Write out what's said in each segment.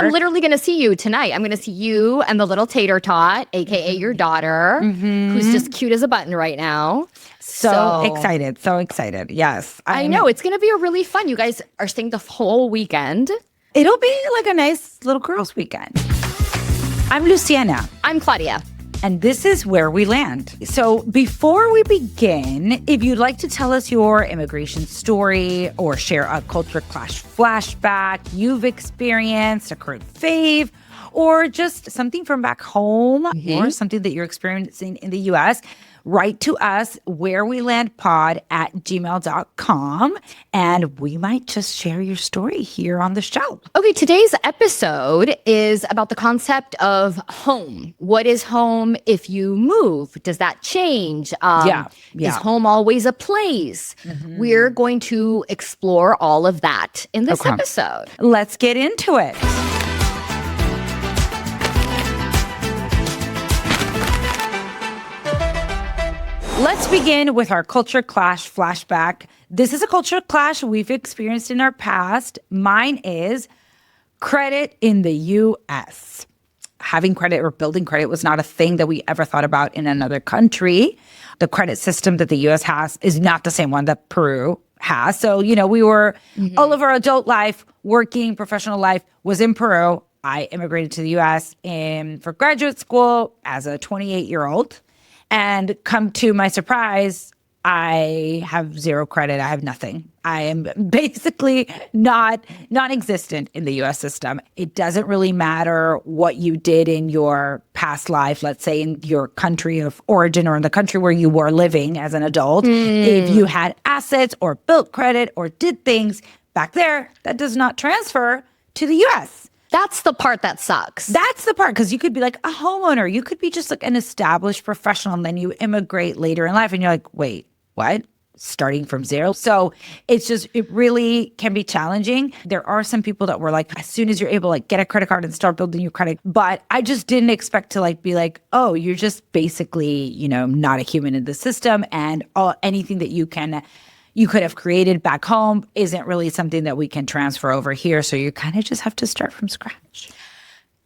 I'm literally going to see you tonight. I'm going to see you and the little tater tot, aka your daughter, who's just cute as a button right now. So excited. So excited. Yes. I know. It's going to be a really fun. You guys are staying the whole weekend. It'll be like a nice little girls' weekend. I'm Luciana. I'm Claudia. And this is Where We Land. So before we begin, if you'd like to tell us your immigration story or share a culture clash flashback you've experienced, a current fave, or just something from back home or something that you're experiencing in the U.S., write to us, wherewelandpod@gmail.com, and we might just share your story here on the show. Okay, today's episode is about the concept of home. What is home if you move? Does that change? Is home always a place? We're going to explore all of that in this episode. Let's get into it. Let's begin with our culture clash flashback. This is a culture clash we've experienced in our past. Mine is credit in the U.S. Having credit or building credit was not a thing that we ever thought about in another country. The credit system that the U.S. has is not the same one that Peru has. So, we were all of our adult life, working, professional life was in Peru. I immigrated to the U.S. for graduate school as a 28-year-old. And come to my surprise, I have zero credit. I have nothing. I am basically non-existent in the U.S. system. It doesn't really matter what you did in your past life, let's say in your country of origin or in the country where you were living as an adult. If you had assets or built credit or did things back there, that does not transfer to the U.S. That's the part that sucks. That's the part, because you could be like a homeowner. You could be just like an established professional, and then you immigrate later in life and you're like, wait, what? Starting from zero? So it really can be challenging. There are some people that were like, as soon as you're able to like get a credit card and start building your credit. But I just didn't expect to like be like, oh, you're just basically, not a human in the system, and anything that you could have created back home isn't really something that we can transfer over here. So you kind of just have to start from scratch.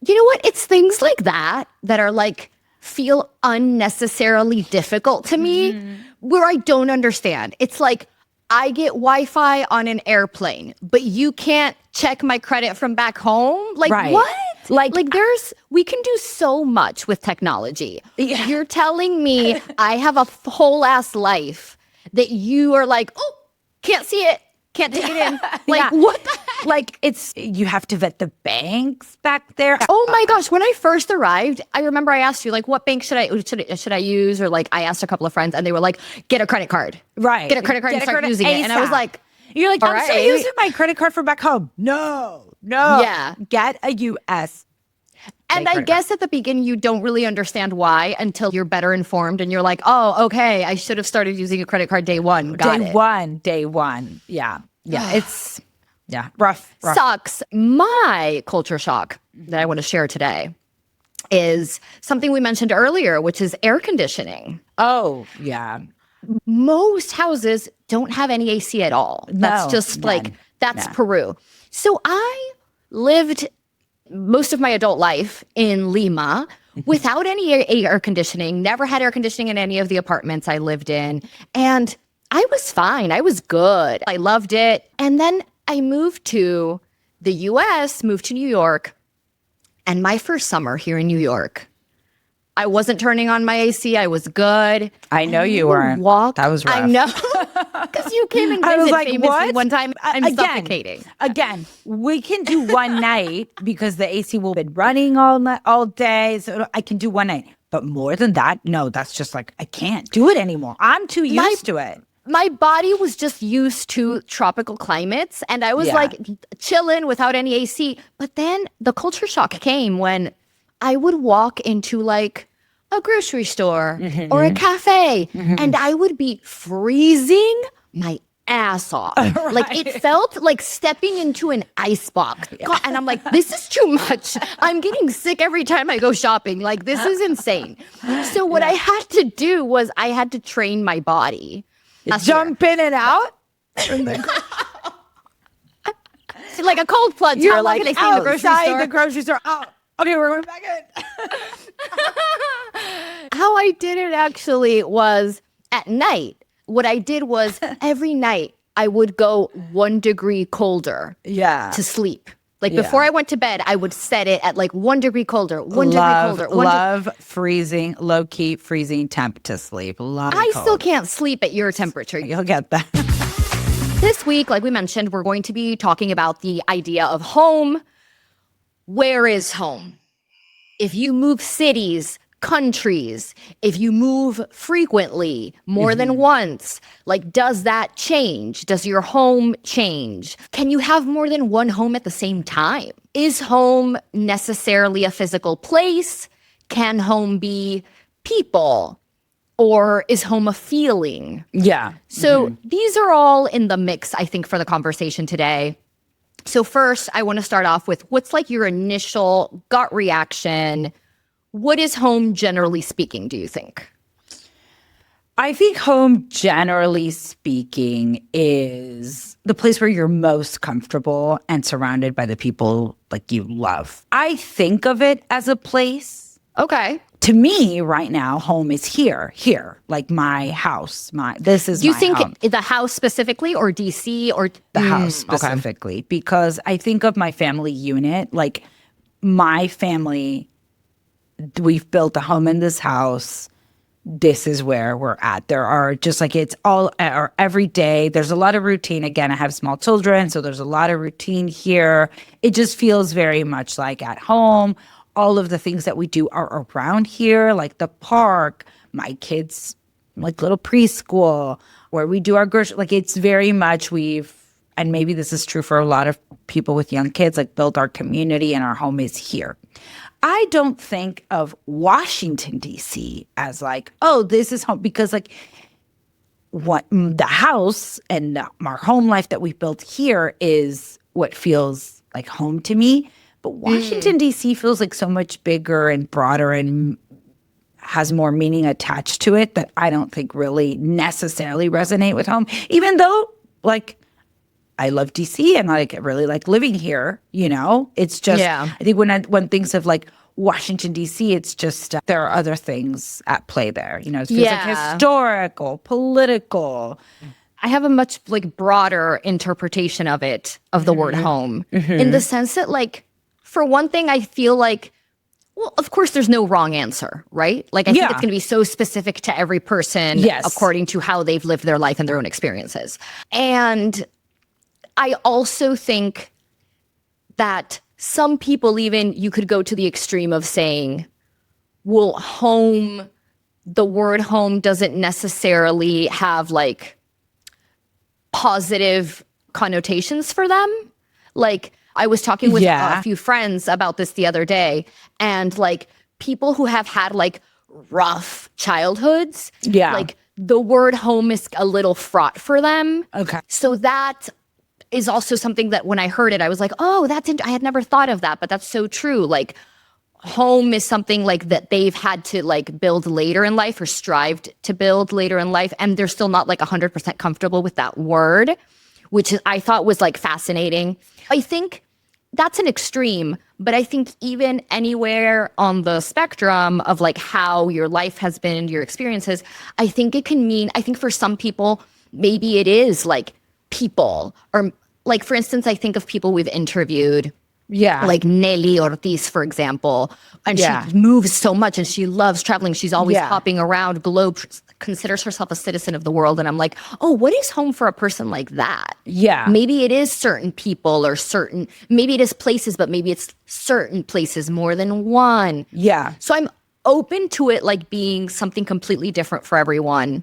You know what? It's things like that are like feel unnecessarily difficult to me, where I don't understand. It's like I get Wi-Fi on an airplane, but you can't check my credit from back home. Like what? Like we can do so much with technology. Yeah. You're telling me I have a whole ass life that you are like, oh, can't see it, can't take it in. Like, what the heck? Like, you have to vet the banks back there. Oh my gosh, when I first arrived, I remember I asked you, like, what bank should I use? Or like, I asked a couple of friends and they were like, get a credit card. Right. Get a credit card and start using it. And I was like, you're like, I'm still using my credit card from back home. No. Yeah. Get a U.S. And I guess at the beginning, you don't really understand why until you're better informed and you're like, oh, okay, I should have started using a credit card day one. Day one. Yeah. It's rough. Sucks. My culture shock that I want to share today is something we mentioned earlier, which is air conditioning. Oh, yeah. Most houses don't have any AC at all. That's that's Peru. So I lived most of my adult life in Lima without any air conditioning, never had air conditioning in any of the apartments I lived in. And I was fine. I was good. I loved it. And then I moved to the US, moved to New York. And my first summer here in New York, I wasn't turning on my AC. I was good. I know you weren't. That was rough. I know. Because you came and visited famously one time. I'm suffocating. Again, we can do one night because the AC will be running all day. So I can do one night. But more than that, no, that's just like, I can't do it anymore. I'm too used to it. My body was just used to tropical climates. And I was like chilling without any AC. But then the culture shock came when I would walk into like a grocery store or a cafe and I would be freezing my ass off. Right. Like it felt like stepping into an ice box. God, and I'm like, this is too much. I'm getting sick every time I go shopping. Like this is insane. So what I had to do was I had to train my body. Jump in and out? Like a cold plunge. You're How long like can I stay in the grocery outside store? the grocery store. Oh, okay, we're going back in. How I did it actually was at night. What I did was every night I would go 1 degree colder to sleep. Like before I went to bed, I would set it at like 1 degree colder, 1 degree colder. Love freezing, low-key freezing temp to sleep. I still can't sleep at your temperature. You'll get that. This week, like we mentioned, we're going to be talking about the idea of home. Where is home? If you move cities, countries, if you move frequently, more than once, like, does that change? Does your home change? Can you have more than one home at the same time? Is home necessarily a physical place? Can home be people? Or is home a feeling? Yeah. So these are all in the mix, I think, for the conversation today. So first, I want to start off with what's like your initial gut reaction. What is home, generally speaking, do you think? I think home, generally speaking, is the place where you're most comfortable and surrounded by the people like you love. I think of it as a place. Okay. To me, right now, home is here, like my house. This is. Do you my think home. The house specifically, or DC, or The house specifically? Okay. Because I think of my family unit, like my family. We've built a home in this house. This is where we're at. There are just like it's all or every day. There's a lot of routine. Again, I have small children, so there's a lot of routine here. It just feels very much like at home. All of the things that we do are around here, like the park, my kids, like little preschool, where we do our grocery. Like it's very much and maybe this is true for a lot of people with young kids, like built our community and our home is here. I don't think of Washington, D.C. as like, oh, this is home, because like what the house and our home life that we built here is what feels like home to me. But Washington, D.C. feels like so much bigger and broader and has more meaning attached to it that I don't think really necessarily resonate with home, even though like I love DC and I really like living here, you know? It's just, I think when things of like Washington, D.C., it's just, there are other things at play there. You know, it feels like historical, political. I have a much like broader interpretation of it, of the word home, in the sense that like, for one thing, I feel like, well, of course, there's no wrong answer, right? Like, I think it's going to be so specific to every person according to how they've lived their life and their own experiences. And I also think that some people, even you could go to the extreme of saying, well, home, the word home doesn't necessarily have like positive connotations for them. Like, I was talking with a few friends about this the other day, and like people who have had like rough childhoods, like the word home is a little fraught for them. Okay. So that is also something that when I heard it, I was like, oh, I had never thought of that, but that's so true. Like home is something like that they've had to like build later in life or strived to build later in life. And they're still not like 100% comfortable with that word, which I thought was like fascinating. I think that's an extreme, but I think even anywhere on the spectrum of like how your life has been, your experiences, I think it can mean, I think for some people, maybe it is like people, or like, for instance, I think of people we've interviewed, like Nelly Ortiz, for example, and she moves so much and she loves traveling. She's always hopping around globe, considers herself a citizen of the world. And I'm like, oh, what is home for a person like that? Yeah. Maybe it is certain people or maybe it is places, but maybe it's certain places more than one. Yeah. So I'm open to it like being something completely different for everyone.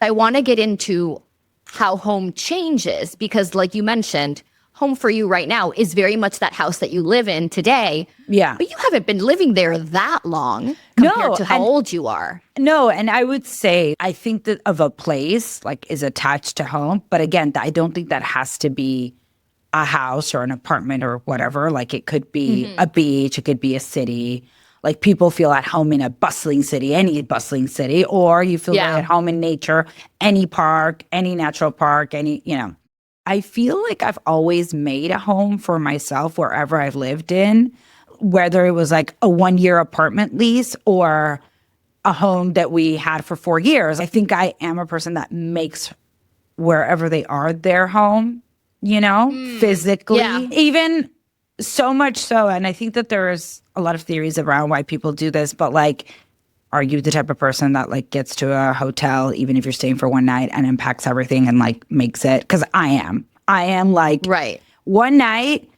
I want to get into how home changes because, like you mentioned, home for you right now is very much that house that you live in today. Yeah. But you haven't been living there that long compared to how old you are. No, and I would say I think that of a place like is attached to home. But again, I don't think that has to be a house or an apartment or whatever. Like it could be a beach, it could be a city. Like people feel at home in a bustling city, any bustling city, or you feel at home in nature, any park, any natural park, any, you know. I feel like I've always made a home for myself wherever I've lived in, whether it was like a 1-year apartment lease or a home that we had for 4 years. I think I am a person that makes wherever they are their home, physically. Yeah. Even so much so, and I think that there's a lot of theories around why people do this, but like, are you the type of person that like gets to a hotel, even if you're staying for one night, and unpacks everything and like makes it? Because I am like, Right. one night,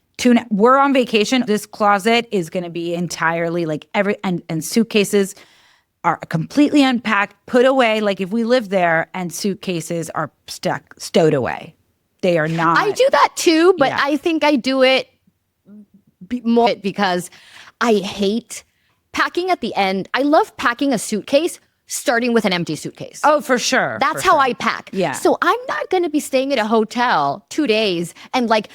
we're on vacation. This closet is going to be entirely like and suitcases are completely unpacked, put away. Like if we live there and suitcases are stowed away, they are not. I do that too, but Yeah. I think I do it more because I hate packing at the end. I love packing a suitcase starting with an empty suitcase. Oh, for sure. That's how I pack. Yeah. So I'm not going to be staying at a hotel 2 days and like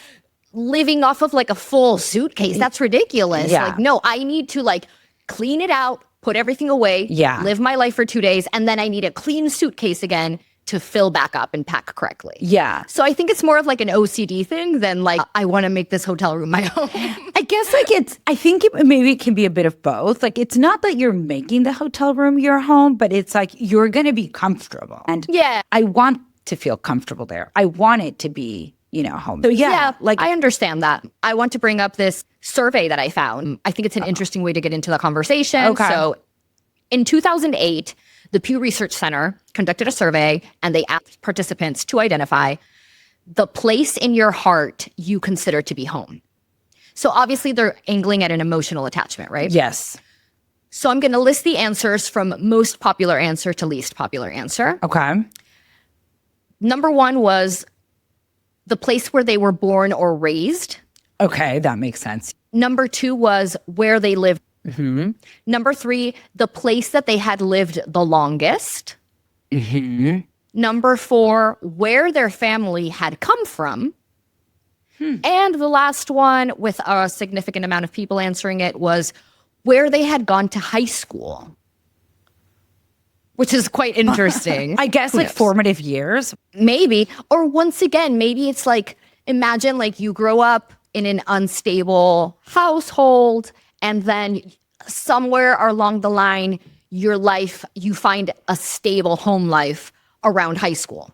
living off of like a full suitcase. That's ridiculous. Yeah. Like, no, I need to like clean it out, put everything away, live my life for 2 days, and then I need a clean suitcase again to fill back up and pack correctly. Yeah. So I think it's more of like an OCD thing than like, I want to make this hotel room my home. I guess like I think maybe it can be a bit of both. Like it's not that you're making the hotel room your home, but it's like you're going to be comfortable. And Yeah. I want to feel comfortable there. I want it to be, home. So yeah, like I understand that. I want to bring up this survey that I found. I think it's an interesting way to get into the conversation. Okay. So in 2008, the Pew Research Center conducted a survey and they asked participants to identify the place in your heart you consider to be home. So obviously they're angling at an emotional attachment, right? yes. So I'm going to list the answers from most popular answer to least popular answer. Okay. Number 1 was the place where they were born or raised. Okay, that makes sense. Number 2 was where they lived. Mm-hmm. Number 3, the place that they had lived the longest. Mm-hmm. Number 4, where their family had come from. And the last one, with a significant amount of people answering it, was where they had gone to high school, which is quite interesting. I guess like formative years. Maybe. Or once again, maybe it's like, imagine like you grow up in an unstable household and then somewhere along the line, your life, you find a stable home life around high school.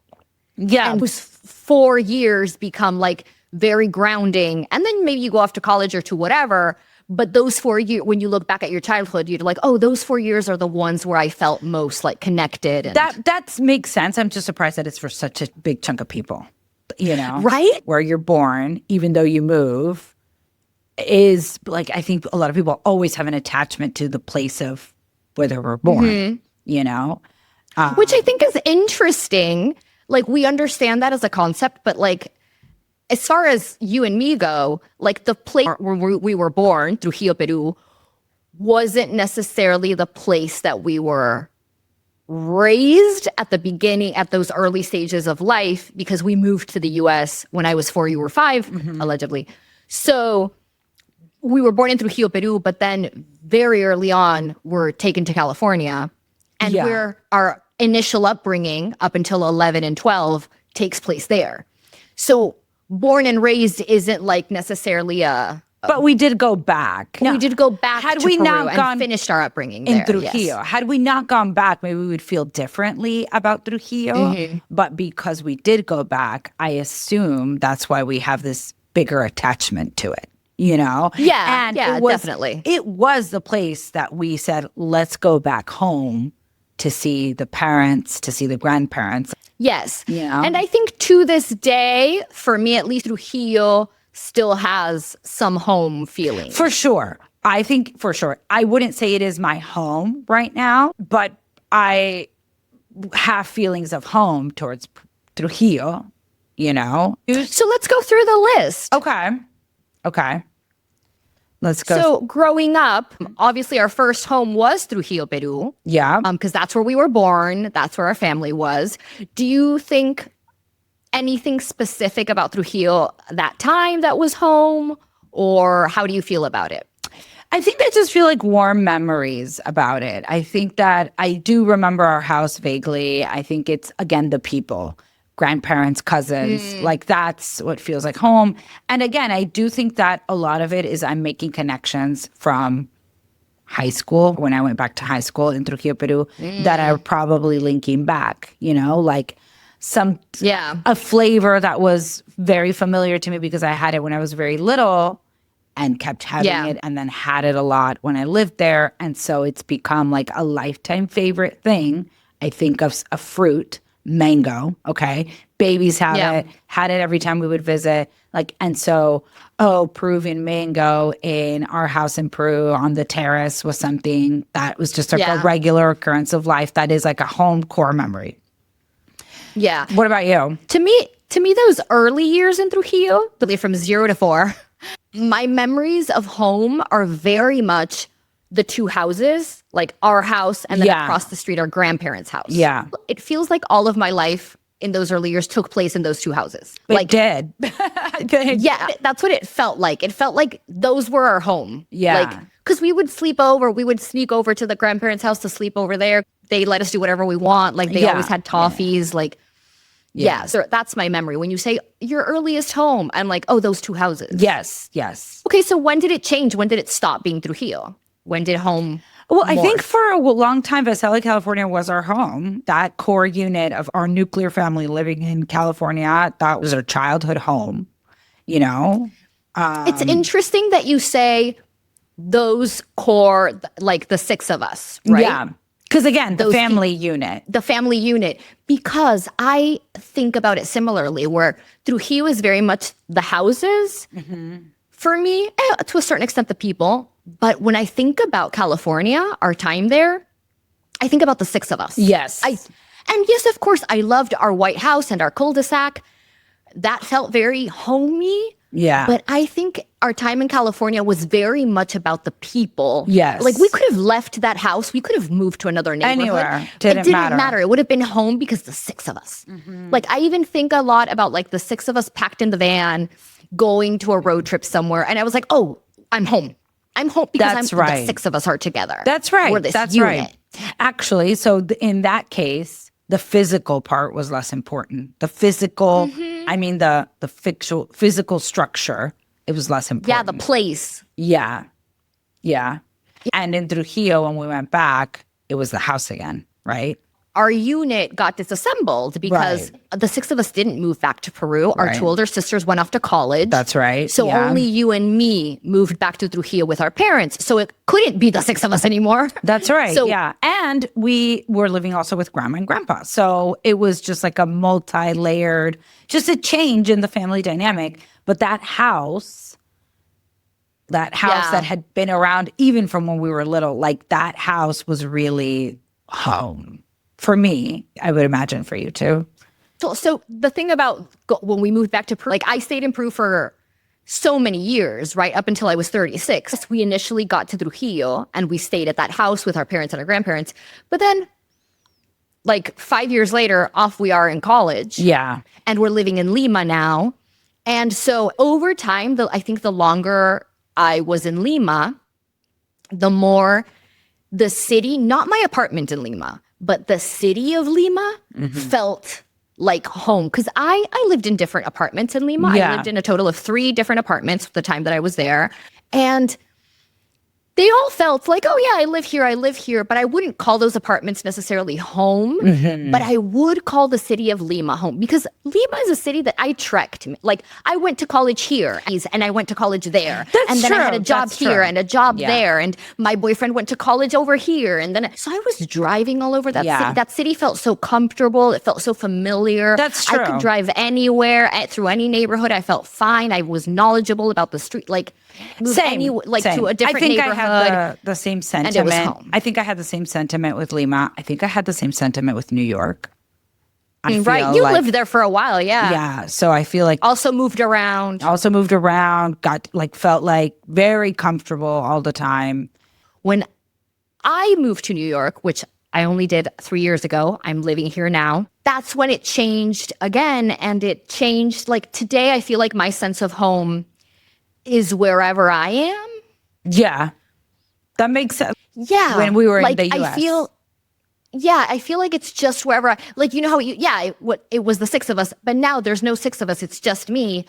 Yeah. And those 4 years become like very grounding. And then maybe you go off to college or to whatever. But those 4 years, when you look back at your childhood, you're like, oh, those 4 years are the ones where I felt most like connected. And That makes sense. I'm just surprised that it's for such a big chunk of people, right? Where you're born, even though you move, is like, I think a lot of people always have an attachment to the place of where they were born, Which I think is interesting. Like, we understand that as a concept, but like, as far as you and me go, like the place where we were born, Trujillo, Peru, wasn't necessarily the place that we were raised at the beginning, at those early stages of life, because we moved to the US when I was 4, you were 5, allegedly. So we were born in Trujillo, Peru, but then very early on, we're taken to California. And where our initial upbringing up until 11 and 12 takes place there. So born and raised isn't like necessarily but we did go back. we did go back Had to we Peru not and gone finished our upbringing in there. Trujillo. Yes. Had we not gone back, maybe we would feel differently about Trujillo. But because we did go back, I assume that's why we have this bigger attachment to it. Yeah, and yeah, it was, definitely. It was the place that we said, let's go back home to see the parents, to see the grandparents. Yes. Yeah. And I think to this day, for me at least, Trujillo still has some home feeling. For sure. I think for sure. I wouldn't say it is my home right now, but I have feelings of home towards Trujillo, So let's go through the list. Okay. Let's go. So growing up, obviously our first home was Trujillo, Peru. Yeah. Because that's where we were born. That's where our family was. Do you think anything specific about Trujillo that time that was home? Or how do you feel about it? I think I just feel like warm memories about it. I think that I do remember our house vaguely. I think it's, again, the people. grandparents, cousins. Like that's what feels like home. And again, I do think that a lot of it is I'm making connections from high school, when I went back to high school in Trujillo, Peru, that are probably linking back, like a flavor that was very familiar to me because I had it when I was very little and kept having it, and then had it a lot when I lived there. And so it's become like a lifetime favorite thing. I think of a fruit, mango, okay? Babies have it, had it every time we would visit. And so, Peruvian mango in our house in Peru on the terrace was something that was just a regular occurrence of life that is like a home core memory. Yeah. What about you? To me, those early years in Trujillo, from 0 to 4, my memories of home are very much the two houses, like our house and then across the street, our grandparents' house. Yeah. It feels like all of my life in those early years took place in those two houses. It did. Yeah, that's what it felt like. It felt like those were our home. Yeah. Because we would sleep over, we would sneak over to the grandparents' house to sleep over there. They let us do whatever we want. They always had toffees. So that's my memory. When you say your earliest home, I'm like, oh, those two houses. Yes. Okay, so when did it change? When did it stop being Trujillo? When did home Well, I think for a long time, Visalia, California was our home. That core unit of our nuclear family living in California, that was our childhood home, It's interesting that you say those core, like the 6 of us, right? Yeah. Because again, the family unit. The family unit. Because I think about it similarly, where Trujillo is very much the houses for me, to a certain extent, the people. But when I think about California, our time there, I think about the 6 of us. Yes. And yes, of course, I loved our White House and our cul-de-sac. That felt very homey. Yeah. But I think our time in California was very much about the people. Yes. We could have left that house. We could have moved to another neighborhood. Anywhere. It didn't matter. It would have been home because the 6 of us. I even think a lot about the 6 of us packed in the van, going to a road trip somewhere. And I was like, oh, I'm home. I'm home because the 6 of us are together. That's right. We're this That's unit. right. Actually, so in that case, the physical part was less important. The physical, I mean, the physical structure, it was less important. Yeah, the place. Yeah. And in Trujillo, when we went back, it was the house again, right? Our unit got disassembled because the 6 of us didn't move back to Peru. Our 2 older sisters went off to college. That's right. So only you and me moved back to Trujillo with our parents. So it couldn't be the 6 of us anymore. That's right. And we were living also with grandma and grandpa. So it was just like a multi-layered, just a change in the family dynamic. But that house that had been around even from when we were little, that house was really home. For me, I would imagine for you too. So the thing about when we moved back to Peru, I stayed in Peru for so many years, right? Up until I was 36. We initially got to Trujillo and we stayed at that house with our parents and our grandparents. But then 5 years later, off we are in college. Yeah. And we're living in Lima now. And so over time, I think the longer I was in Lima, the more the city, not my apartment in Lima, but the city of Lima felt like home. Because I lived in different apartments in Lima. I lived in a total of 3 different apartments the time that I was there. And they all felt like, oh yeah, I live here. But I wouldn't call those apartments necessarily home. But I would call the city of Lima home. Because Lima is a city that I trekked. I went to college here and I went to college there. That's then true. I had a job here and a job there. And my boyfriend went to college over here. And then so I was driving all over that city. That city felt so comfortable. It felt so familiar. That's true. I could drive anywhere, through any neighborhood. I felt fine. I was knowledgeable about the street. Same. To a different neighborhood. I had the same sentiment. And it was home. I think I had the same sentiment with Lima. I think I had the same sentiment with New York. Right. You lived there for a while, yeah. Yeah. So I feel like also moved around, got felt very comfortable all the time. When I moved to New York, which I only did 3 years ago, I'm living here now. That's when it changed again. And it changed today, I feel like my sense of home is wherever I am. Yeah. That makes sense. Yeah. When we were in the US. I feel, yeah, I feel like it's just wherever like, you know how it was the six of us, but now there's no six of us. It's just me,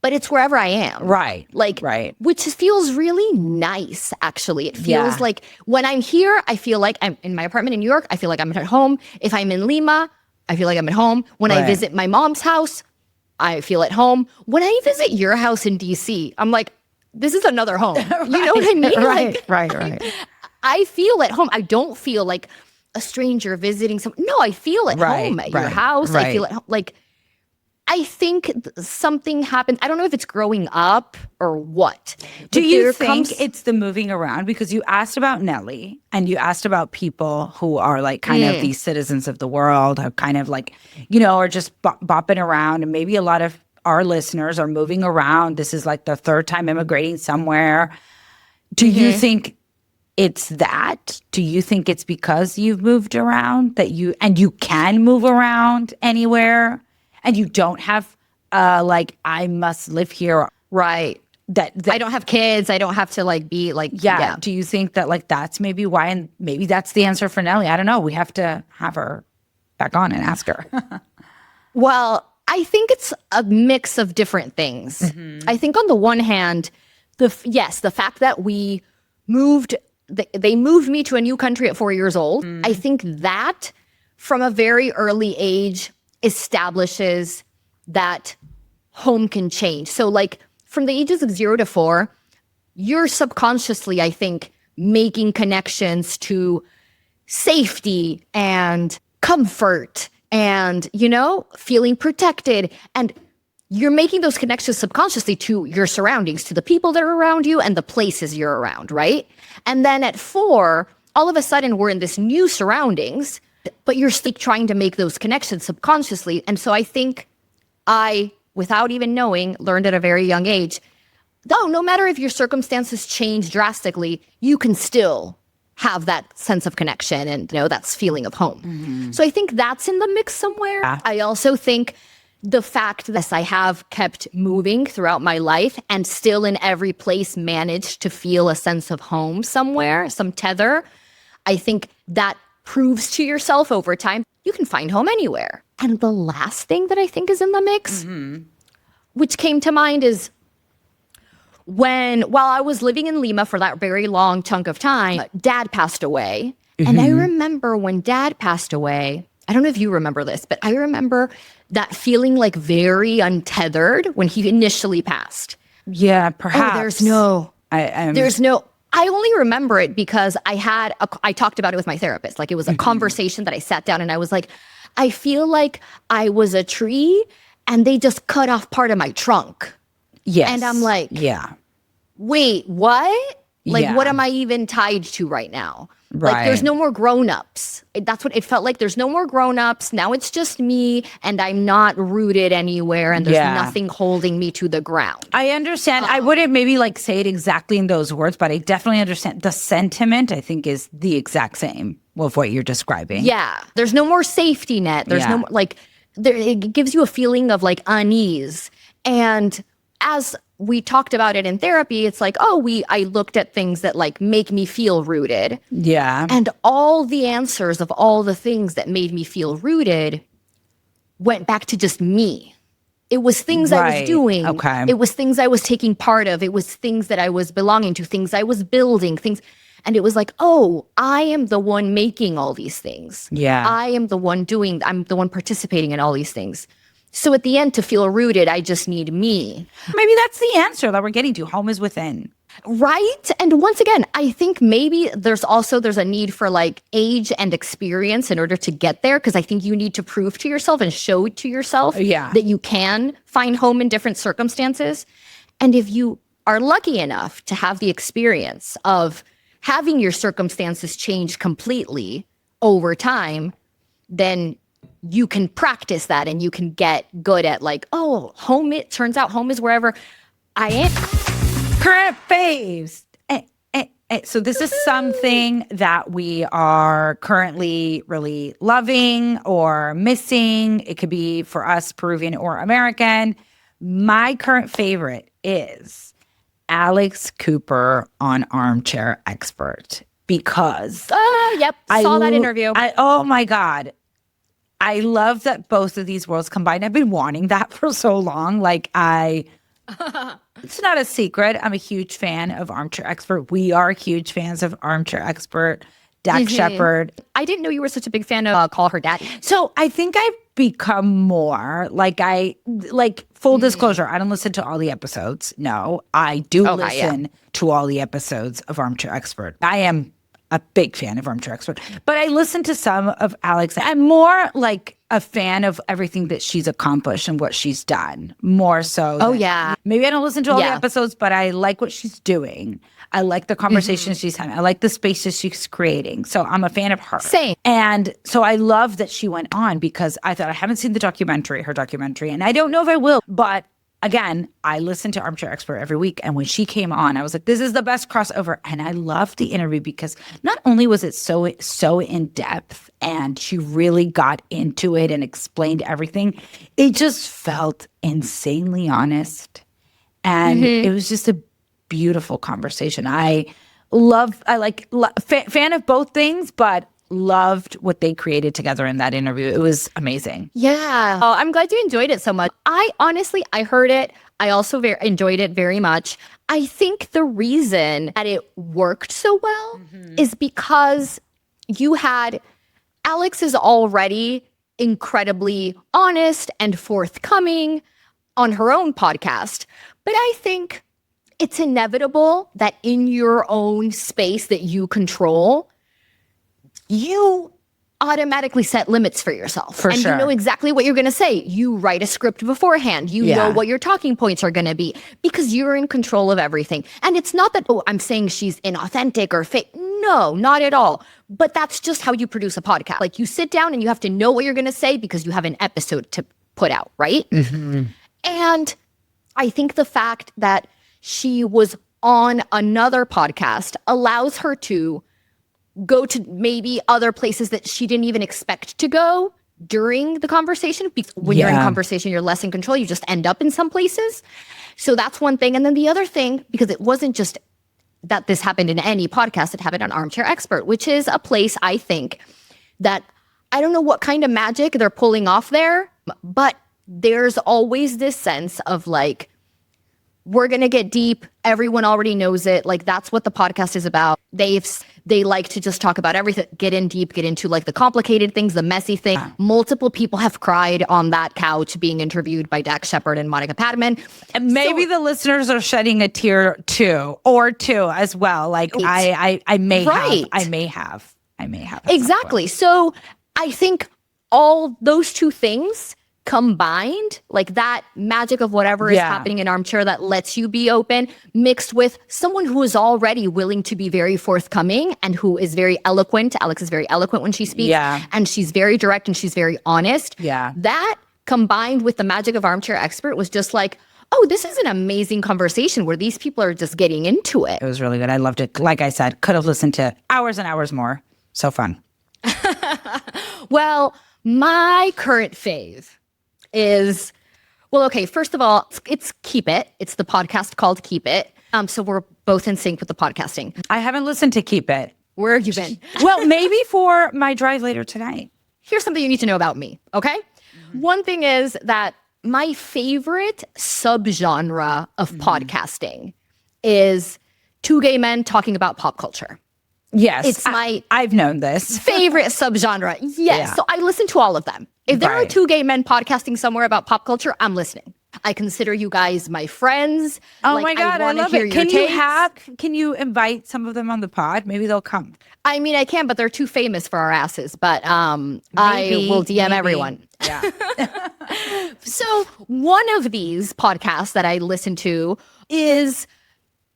but it's wherever I am. Right. Like, right. Which feels really nice, actually. It feels like when I'm here, I feel like I'm in my apartment in New York. I feel like I'm at home. If I'm in Lima, I feel like I'm at home. When I visit my mom's house, I feel at home. When I visit your house in DC, I'm like, this is another home. You know what I mean? Right. I feel at home. I don't feel like a stranger visiting someone. No, I feel at home at your house. I feel at home. Like, I think something happened. I don't know if it's growing up or what. Do you think it's the moving around? Because you asked about Nelly and you asked about people who are like kind of these citizens of the world, who kind of like, you know, are just bopping around. And maybe a lot of our listeners are moving around. This is like the third time immigrating somewhere. Do you think it's that? Do you think it's because you've moved around that you can move around anywhere? And you don't have, like, I must live here. Right. That I don't have kids. I don't have to, like, be, like, yeah. Do you think that, like, that's maybe why? And maybe that's the answer for Nelly. I don't know. We have to have her back on and ask her. Well, I think it's a mix of different things. I think on the one hand, the fact that we moved, they moved me to a new country at 4 years old. I think that from a very early age establishes that home can change. So like from the ages of 0 to 4, you're subconsciously, I think, making connections to safety and comfort and, you know, feeling protected. And you're making those connections subconsciously to your surroundings, to the people that are around you and the places you're around, right? And then at 4, all of a sudden we're in this new surroundings, but you're still trying to make those connections subconsciously. And so I think I, without even knowing, learned at a very young age, though no matter if your circumstances change drastically, you can still have that sense of connection and, you know, that feeling of home. So I think that's in the mix somewhere. I also think the fact that I have kept moving throughout my life and still in every place managed to feel a sense of home somewhere, some tether, I think that proves to yourself over time, you can find home anywhere. And the last thing that I think is in the mix, which came to mind is while I was living in Lima for that very long chunk of time, Dad passed away. And I remember when Dad passed away, I don't know if you remember this, but I remember that feeling like very untethered when he initially passed. Yeah, perhaps. There's no, I only remember it because I talked about it with my therapist. Like it was a conversation that I sat down and I was like, I feel like I was a tree and they just cut off part of my trunk. Yes. And I'm like, wait, what? Like, what am I even tied to right now? Right. Like, there's no more grown-ups. That's what it felt like. There's no more grown-ups. Now it's just me, and I'm not rooted anywhere, and there's nothing holding me to the ground. I understand. I wouldn't maybe like say it exactly in those words, but I definitely understand. The sentiment, I think, is the exact same with what you're describing. Yeah. There's no more safety net. There's no more, like, it gives you a feeling of, like, unease. And as we talked about it in therapy, it's like, I looked at things that like make me feel rooted. Yeah. And all the answers of all the things that made me feel rooted went back to just me. It was things I was doing. Okay. It was things I was taking part of. It was things that I was belonging to, things I was building, things. And it was like, I am the one making all these things. Yeah. I'm the one participating in all these things. So at the end, to feel rooted, I just need me. Maybe that's the answer that we're getting to. Home is within. Right? And once again, I think maybe there's a need for like age and experience in order to get there. Because I think you need to prove to yourself and show to yourself that you can find home in different circumstances. And if you are lucky enough to have the experience of having your circumstances change completely over time, then you can practice that and you can get good at like, home, it turns out home is wherever I am. Current faves. So this is something that we are currently really loving or missing. It could be for us, Peruvian or American. My current favorite is Alex Cooper on Armchair Expert. because yep, saw that interview. Oh my God. I love that both of these worlds combined. I've been wanting that for so long. Like it's not a secret. I'm a huge fan of Armchair Expert. We are huge fans of Armchair Expert. Dax Shepard. I didn't know you were such a big fan of Call Her Daddy. So I think I've become more like full disclosure. I don't listen to all the episodes. No, I do listen to all the episodes of Armchair Expert. I am a big fan of Armchair Expert, but I listen to some of Alex. I'm more like a fan of everything that she's accomplished and what she's done, more so. Maybe I don't listen to all the episodes, but I like what she's doing. I like the conversations she's having. I like the spaces she's creating. So I'm a fan of her. Same. And so I love that she went on because I thought I haven't seen her documentary, and I don't know if I will, but again, I listen to Armchair Expert every week. And when she came on, I was like, this is the best crossover. And I loved the interview because not only was it so in depth and she really got into it and explained everything, it just felt insanely honest. And it was just a beautiful conversation. Fan of both things, but loved what they created together in that interview. It was amazing. Yeah. Oh, I'm glad you enjoyed it so much. I heard it. I also enjoyed it very much. I think the reason that it worked so well is because Alex is already incredibly honest and forthcoming on her own podcast. But I think it's inevitable that in your own space that you control, you automatically set limits for yourself. And you know exactly what you're going to say. You write a script beforehand. You know what your talking points are going to be because you're in control of everything. And it's not that, I'm saying she's inauthentic or fake. No, not at all. But that's just how you produce a podcast. Like you sit down and you have to know what you're going to say because you have an episode to put out, right? And I think the fact that she was on another podcast allows her to go to maybe other places that she didn't even expect to go during the conversation. Because when you're in conversation, you're less in control. You just end up in some places. So that's one thing. And then the other thing, because it wasn't just that this happened in any podcast, it happened on Armchair Expert, which is a place I think that I don't know what kind of magic they're pulling off there, but there's always this sense of like, we're going to get deep. Everyone already knows it. Like that's what the podcast is about. They like to just talk about everything, get in deep, get into like the complicated things, the messy thing. Multiple people have cried on that couch being interviewed by Dax Shepard and Monica Padman. And maybe the listeners are shedding a tear too, or two as well. Like I may have. Exactly. So I think all those two things combined, like that magic of whatever is happening in Armchair that lets you be open, mixed with someone who is already willing to be very forthcoming and who is very eloquent. Alex is very eloquent when she speaks. And she's very direct and she's very honest. That combined with the magic of Armchair Expert was just like, oh, this is an amazing conversation where these people are just getting into it. It was really good. I loved it. Like I said, could have listened to hours and hours more. So fun. Well, my current fave is, well, okay, first of all, it's Keep It. It's the podcast called Keep It. So we're both in sync with the podcasting. I haven't listened to Keep It. Where have you been? Well, maybe for my drive later tonight. Here's something you need to know about me, okay? One thing is that my favorite subgenre of podcasting is two gay men talking about pop culture. Yes. It's I've known this. Favorite subgenre. Yes. Yeah. So I listen to all of them. If there are two gay men podcasting somewhere about pop culture, I'm listening. I consider you guys my friends. Oh my God, I love it. Can you invite some of them on the pod? Maybe they'll come. I mean, I can, but they're too famous for our asses. But I will DM everyone. Yeah. So one of these podcasts that I listen to is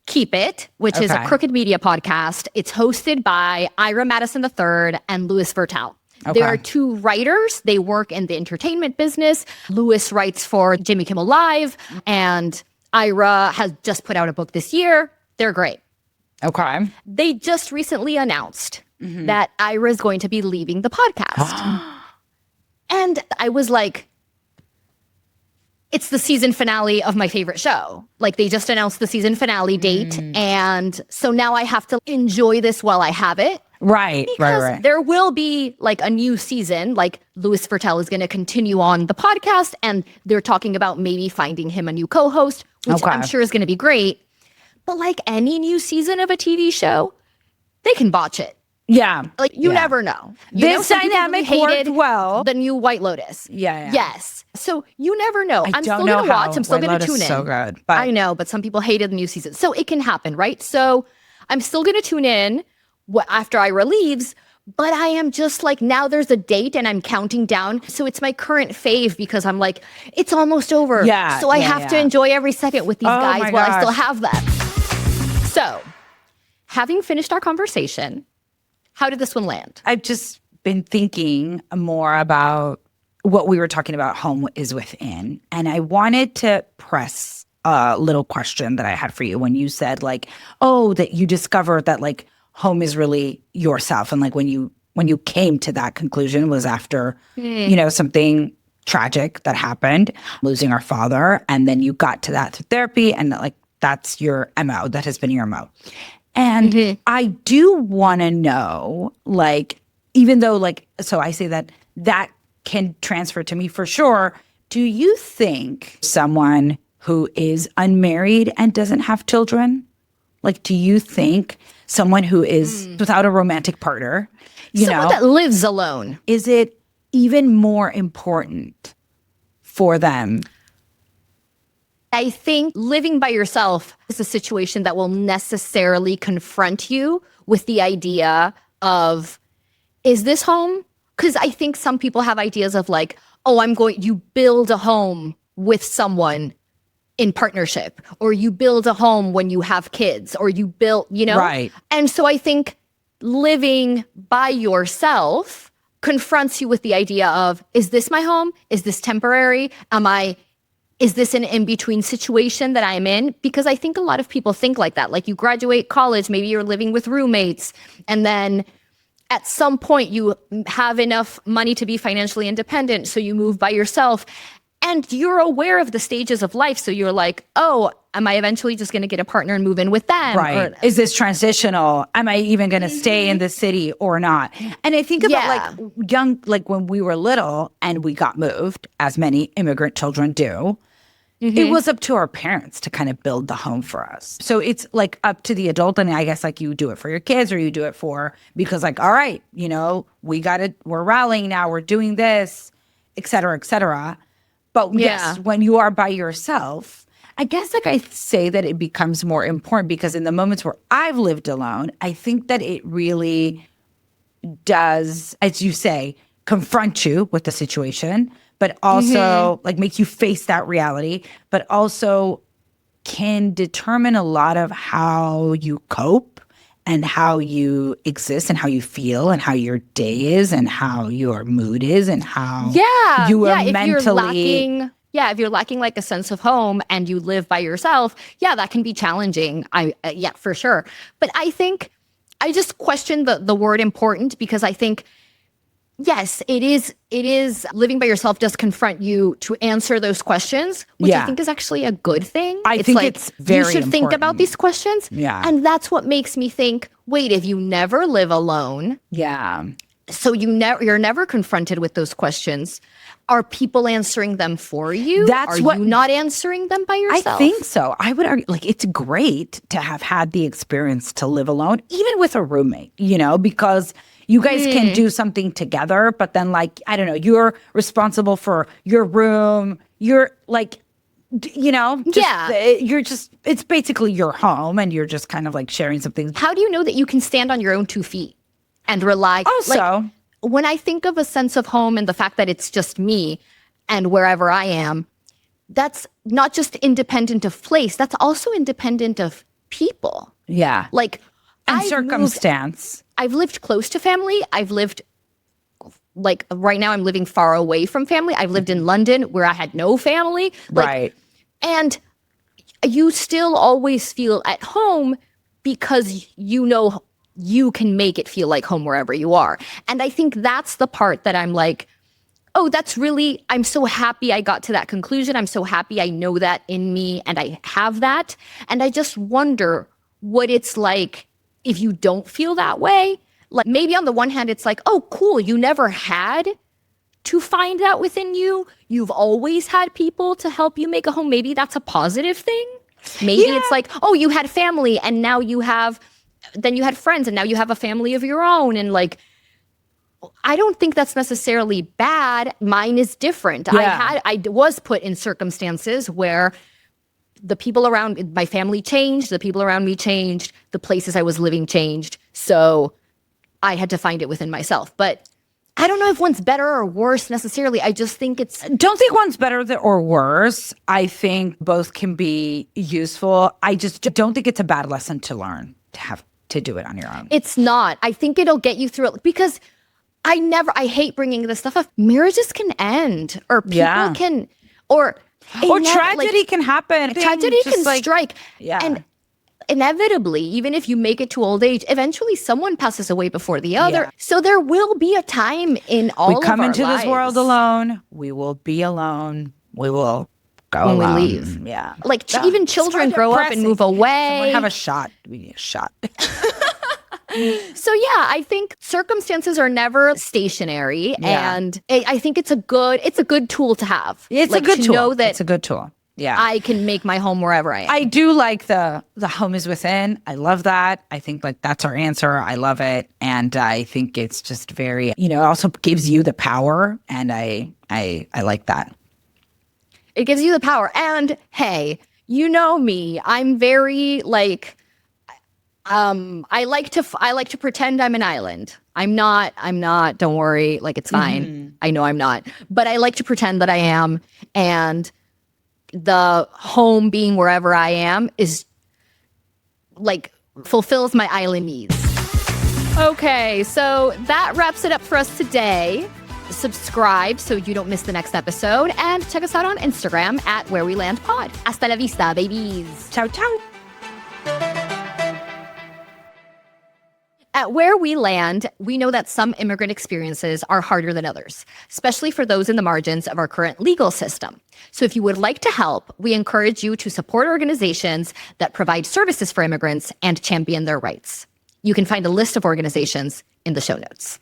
Keep It, which is a Crooked Media podcast. It's hosted by Ira Madison III and Louis Vertel. Okay. There are two writers. They work in the entertainment business. Louis writes for Jimmy Kimmel Live, and Ira has just put out a book this year. They're great. Okay. They just recently announced that Ira is going to be leaving the podcast. And I was like, it's the season finale of my favorite show. Like they just announced the season finale date. And so now I have to enjoy this while I have it. Right. There will be like a new season. Like Louis Vertel is going to continue on the podcast, and they're talking about maybe finding him a new co-host, which I'm sure is going to be great. But like any new season of a TV show, they can botch it. Yeah. Like you never know. This dynamic worked well. The new White Lotus. Yeah. Yes. So you never know. I'm still going to watch. I'm still going to tune in. So good. But I know, but some people hated the new season. So it can happen, right? So I'm still going to tune in after Ira leaves, but I am just like, now there's a date and I'm counting down. So it's my current fave because I'm like, it's almost over. Yeah. So I have to enjoy every second with these guys while I still have them. So having finished our conversation, how did this one land? I've just been thinking more about what we were talking about, home is within. And I wanted to press a little question that I had for you when you said like, oh, that you discovered that like home is really yourself. And like when you came to that conclusion was after, something tragic that happened, losing our father. And then you got to that through therapy and like that's your MO, that has been your MO. And I do want to know, like, even though like, so I say that can transfer to me for sure. Do you think someone who is unmarried and doesn't have children, like, do you think someone who is without a romantic partner, someone that lives alone, is it even more important for them? I think living by yourself is a situation that will necessarily confront you with the idea of, is this home? Because I think some people have ideas of like, oh, you build a home with someone in partnership, or you build a home when you have kids, or you build, Right. And so I think living by yourself confronts you with the idea of, is this my home? Is this temporary? Is this an in-between situation that I'm in? Because I think a lot of people think like that. Like you graduate college, maybe you're living with roommates, and then at some point you have enough money to be financially independent, so you move by yourself. And you're aware of the stages of life. So you're like, oh, am I eventually just going to get a partner and move in with them? Right. Is this transitional? Am I even going to stay in the city or not? And I think about like when we were little and we got moved, as many immigrant children do, it was up to our parents to kind of build the home for us. So it's like up to the adult. And I guess like you do it for your kids or you do it because like, all right, we're rallying now, we're doing this, et cetera, et cetera. But yes, when you are by yourself, I guess like I say that it becomes more important because in the moments where I've lived alone, I think that it really does, as you say, confront you with the situation, but also like make you face that reality, but also can determine a lot of how you cope and how you exist and how you feel and how your day is and how your mood is and how you are mentally. If you're lacking like a sense of home and you live by yourself, that can be challenging. For sure. But I think I just question the word important because I think, yes, it is living by yourself does confront you to answer those questions, which I think is actually a good thing. I think it's very you should important. think about these questions. Yeah. And that's what makes me think, wait, if you never live alone, so you're never confronted with those questions, are people answering them for you? You not answering them by yourself? I think so. I would argue, like, it's great to have had the experience to live alone, even with a roommate, because you guys can do something together, but then, like, I don't know, you're responsible for your room. You're like, it's basically your home and you're just kind of like sharing some things. How do you know that you can stand on your own 2 feet and rely? Also, when I think of a sense of home and the fact that it's just me and wherever I am, that's not just independent of place, that's also independent of people. Yeah. Like, and circumstance. I've lived close to family. I've lived, like, right now I'm living far away from family. I've lived in London where I had no family. Right. And you still always feel at home because you can make it feel like home wherever you are. And I think that's the part that I'm like, oh, I'm so happy I got to that conclusion. I'm so happy I know that in me and I have that. And I just wonder what it's like if you don't feel that way. Like maybe on the one hand, it's like, oh, cool, you never had to find that within you. You've always had people to help you make a home. Maybe that's a positive thing. Maybe it's like, oh, you had family and now then you had friends and now you have a family of your own. And like, I don't think that's necessarily bad. Mine is different. Yeah. I was put in circumstances where the people around my family changed, the people around me changed, the places I was living changed. So I had to find it within myself. But I don't know if one's better or worse necessarily. I just think don't think one's better or worse. I think both can be useful. I just don't think it's a bad lesson to learn, to have to do it on your own. It's not. I think it'll get you through it because I hate bringing this stuff up. Marriages can end or people can, or tragedy can happen. Tragedy can strike. Yeah. And inevitably, even if you make it to old age, eventually someone passes away before the other. Yeah. So there will be a time in all of our lives. We come into this world alone. We will be alone. We will go when alone. We leave. Yeah. Like even children grow up and move away. Someone have a shot. We need a shot. So yeah, I think circumstances are never stationary, and I think it's a good tool to have. It's like, a good to tool. know that it's a good tool. Yeah, I can make my home wherever I am. I do like the home is within. I love that. I think like that's our answer. I love it, and I think it's just very it also gives you the power, and I like that. It gives you the power, and hey, you know me. I'm very like. I like to pretend I'm an island. I'm not, don't worry. Like, it's fine. Mm-hmm. I know I'm not, but I like to pretend that I am. And the home being wherever I am is like fulfills my island needs. Okay. So that wraps it up for us today. Subscribe so you don't miss the next episode, and check us out on Instagram at Where We Land Pod. Hasta la vista, babies. Ciao, ciao. At Where We Land, we know that some immigrant experiences are harder than others, especially for those in the margins of our current legal system. So if you would like to help, we encourage you to support organizations that provide services for immigrants and champion their rights. You can find a list of organizations in the show notes.